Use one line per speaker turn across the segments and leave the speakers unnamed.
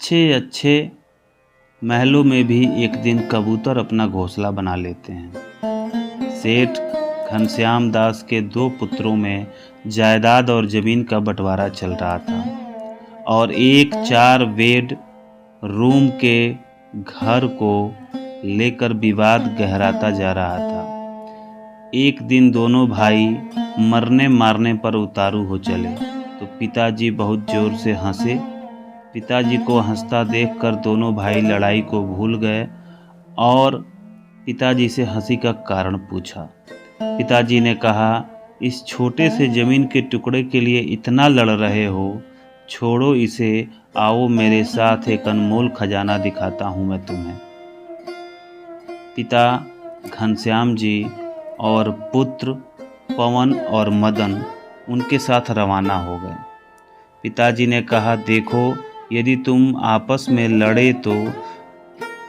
अच्छे अच्छे महलों में भी एक दिन कबूतर अपना घोंसला बना लेते हैं। सेठ घनश्याम दास के 2 पुत्रों में जायदाद और जमीन का बंटवारा चल रहा था और एक 4 बेड रूम के घर को लेकर विवाद गहराता जा रहा था। एक दिन दोनों भाई मरने मारने पर उतारू हो चले तो पिताजी बहुत जोर से हंसे। पिताजी को हंसता देखकर दोनों भाई लड़ाई को भूल गए और पिताजी से हंसी का कारण पूछा। पिताजी ने कहा, इस छोटे से जमीन के टुकड़े के लिए इतना लड़ रहे हो, छोड़ो इसे, आओ मेरे साथ एक अनमोल खजाना दिखाता हूँ मैं तुम्हें। पिता घनश्याम जी और पुत्र पवन और मदन उनके साथ रवाना हो गए। पिताजी ने कहा, देखो यदि तुम आपस में लड़े तो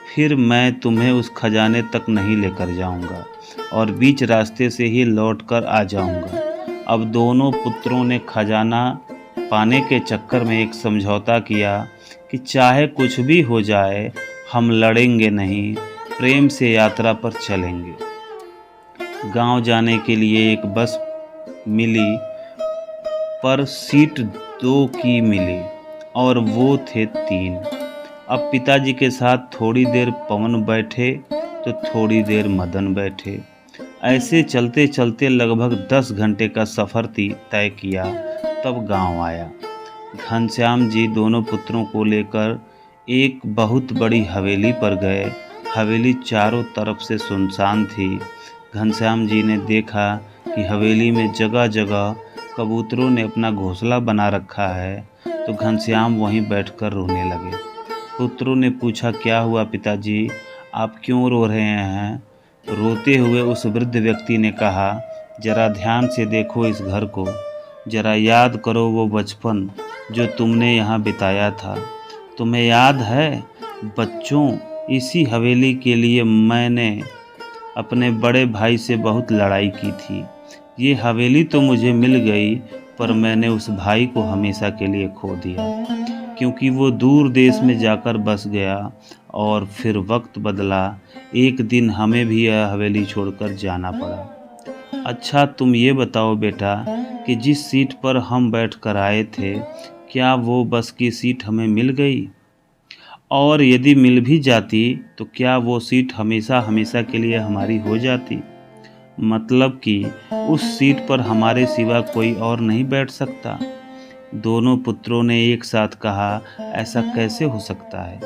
फिर मैं तुम्हें उस खजाने तक नहीं लेकर जाऊंगा और बीच रास्ते से ही लौटकर आ जाऊंगा। अब दोनों पुत्रों ने खजाना पाने के चक्कर में एक समझौता किया कि चाहे कुछ भी हो जाए हम लड़ेंगे नहीं, प्रेम से यात्रा पर चलेंगे। गांव जाने के लिए एक बस मिली पर सीट 2 की मिली और वो थे 3। अब पिताजी के साथ थोड़ी देर पवन बैठे तो थोड़ी देर मदन बैठे। ऐसे चलते चलते लगभग 10 घंटे का सफ़र तय किया, तब गांव आया। घनश्याम जी दोनों पुत्रों को लेकर एक बहुत बड़ी हवेली पर गए। हवेली चारों तरफ से सुनसान थी। घनश्याम जी ने देखा कि हवेली में जगह जगह कबूतरों ने अपना घोंसला बना रखा है, तो घनश्याम वहीं बैठकर रोने लगे। पुत्रों ने पूछा, क्या हुआ पिताजी, आप क्यों रो रहे हैं? रोते हुए उस वृद्ध व्यक्ति ने कहा, जरा ध्यान से देखो इस घर को, जरा याद करो वो बचपन जो तुमने यहाँ बिताया था। तुम्हें याद है बच्चों, इसी हवेली के लिए मैंने अपने बड़े भाई से बहुत लड़ाई की थी। ये हवेली तो मुझे मिल गई पर मैंने उस भाई को हमेशा के लिए खो दिया, क्योंकि वो दूर देश में जाकर बस गया और फिर वक्त बदला। एक दिन हमें भी यह हवेली छोड़कर जाना पड़ा। अच्छा तुम ये बताओ बेटा कि जिस सीट पर हम बैठकर आए थे, क्या वो बस की सीट हमें मिल गई? और यदि मिल भी जाती तो क्या वो सीट हमेशा हमेशा के लिए हमारी हो जाती? मतलब कि उस सीट पर हमारे सिवा कोई और नहीं बैठ सकता? दोनों पुत्रों ने एक साथ कहा, ऐसा कैसे हो सकता है?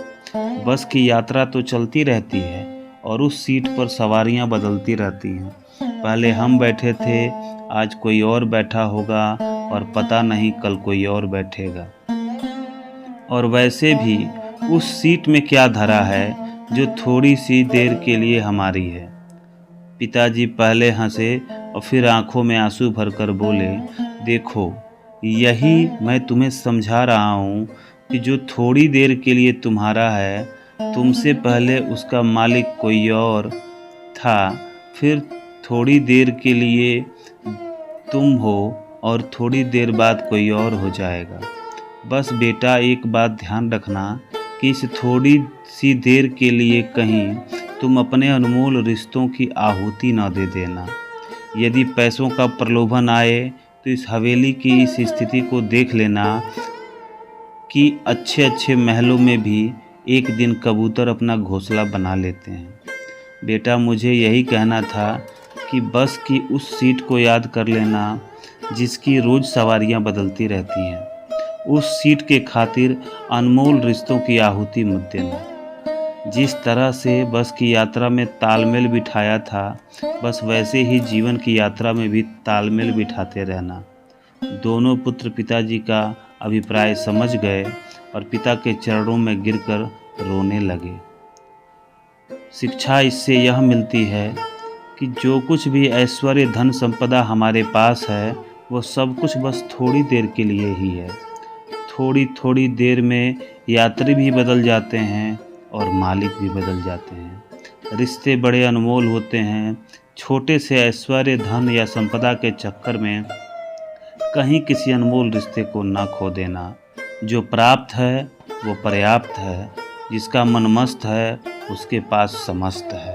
बस की यात्रा तो चलती रहती है और उस सीट पर सवारियां बदलती रहती हैं। पहले हम बैठे थे, आज कोई और बैठा होगा और पता नहीं कल कोई और बैठेगा। और वैसे भी उस सीट में क्या धरा है जो थोड़ी सी देर के लिए हमारी है? पिताजी पहले हंसे और फिर आंखों में आंसू भरकर बोले, देखो यही मैं तुम्हें समझा रहा हूँ कि जो थोड़ी देर के लिए तुम्हारा है, तुमसे पहले उसका मालिक कोई और था, फिर थोड़ी देर के लिए तुम हो और थोड़ी देर बाद कोई और हो जाएगा। बस बेटा एक बात ध्यान रखना कि इस थोड़ी सी देर के लिए कहीं तुम अपने अनमोल रिश्तों की आहुति न दे देना। यदि पैसों का प्रलोभन आए तो इस हवेली की इस स्थिति को देख लेना कि अच्छे अच्छे महलों में भी एक दिन कबूतर अपना घोंसला बना लेते हैं। बेटा मुझे यही कहना था कि बस की उस सीट को याद कर लेना जिसकी रोज़ सवारियां बदलती रहती हैं। उस सीट के खातिर अनमोल रिश्तों की आहुति मत देना। जिस तरह से बस की यात्रा में तालमेल बिठाया था, बस वैसे ही जीवन की यात्रा में भी तालमेल बिठाते रहना। दोनों पुत्र पिताजी का अभिप्राय समझ गए और पिता के चरणों में गिरकर रोने लगे। शिक्षा इससे यह मिलती है कि जो कुछ भी ऐश्वर्य धन संपदा हमारे पास है, वो सब कुछ बस थोड़ी देर के लिए ही है। थोड़ी थोड़ी देर में यात्री भी बदल जाते हैं और मालिक भी बदल जाते हैं। रिश्ते बड़े अनमोल होते हैं। छोटे से ऐश्वर्य धन या संपदा के चक्कर में कहीं किसी अनमोल रिश्ते को ना खो देना। जो प्राप्त है वो पर्याप्त है। जिसका मन मस्त है उसके पास समस्त है।